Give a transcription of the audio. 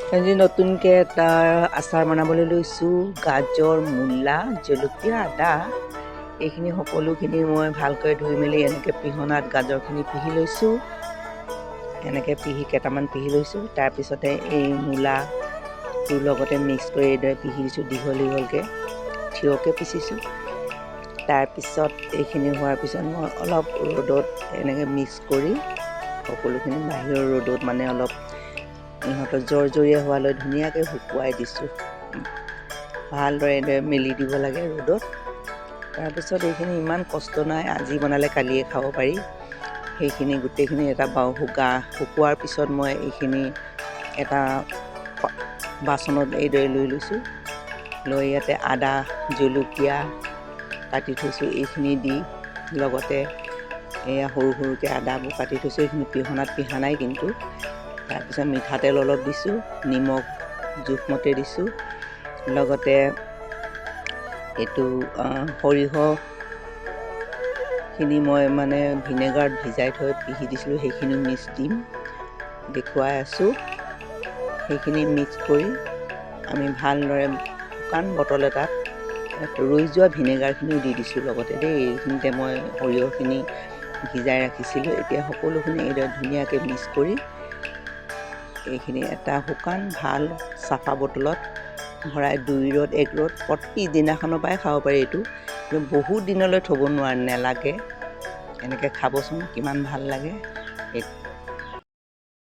আজি নতুনকৈ এটা আচাৰ বনাবলৈ লৈছোঁ। গাজৰ, মূলা, জলকীয়া, আদা এইখিনি সকলোখিনি মই ভালকৈ ধুই মেলি এনেকৈ পিহনাত গাজৰখিনি পিহি লৈছোঁ। এনেকৈ কেইটামান পিহি লৈছোঁ। তাৰপিছতে এই মূলাটোৰ লগতে মিক্স কৰি এইদৰে পিহি দিছোঁ, দীঘল দীঘলকৈ থিয়কৈ পিচিছোঁ। তাৰপিছত এইখিনি হোৱাৰ পিছত মই অলপ ৰ'দত এনেকৈ মিক্স কৰি সকলোখিনি বাহিৰৰ ৰ'দত মানে অলপ ইহঁতৰ জৰজৰীয়া হোৱালৈ ধুনীয়াকৈ শুকুৱাই দিছোঁ। ভালদৰে এনেদৰে মেলি দিব লাগে ৰ'দত। তাৰপিছত এইখিনি ইমান কষ্ট নাই, আজি বনালে কালিয়ে খাব পাৰি। সেইখিনি গোটেইখিনি এটা শুকোৱাৰ পিছত মই এইখিনি এটা বাচনত এইদৰে লৈ লৈছোঁ। লৈ ইয়াতে আদা, জলকীয়া কাটি থৈছোঁ, এইখিনি দি লগতে এয়া সৰু সৰুকৈ আদাবোৰ কাটি থৈছোঁ। এইখিনি পিহনাত পিহা নাই কিন্তু। তাৰপিছত মিঠাতেল অলপ দিছোঁ, নিমখ জোখমতে দিছোঁ, লগতে এইটো সৰিয়হখিনি মই মানে ভিনেগাৰত ভিজাই থৈ পিহি দিছিলোঁ, সেইখিনি মিক্স দিম দেখুৱাই আছোঁ। সেইখিনি মিক্স কৰি আমি ভালদৰে শুকান বটল এটাত ৰৈ যোৱা ভিনেগাৰখিনিও দি দিছোঁ লগতে দেই। এইখিনিতে মই সৰিয়হখিনি ভিজাই ৰাখিছিলোঁ। এতিয়া সকলোখিনি এইদৰে ধুনীয়াকৈ মিক্স কৰি এইখিনি এটা শুকান ভাল চাফা বটলত ভৰাই 2 ৰ'দ 1 ৰ'দ পিছদিনাখনৰ পৰাই খাব পাৰি। এইটো কিন্তু বহুত দিনলৈ থ'ব নেলাগে। এনেকৈ খাবচোন কিমান ভাল লাগে।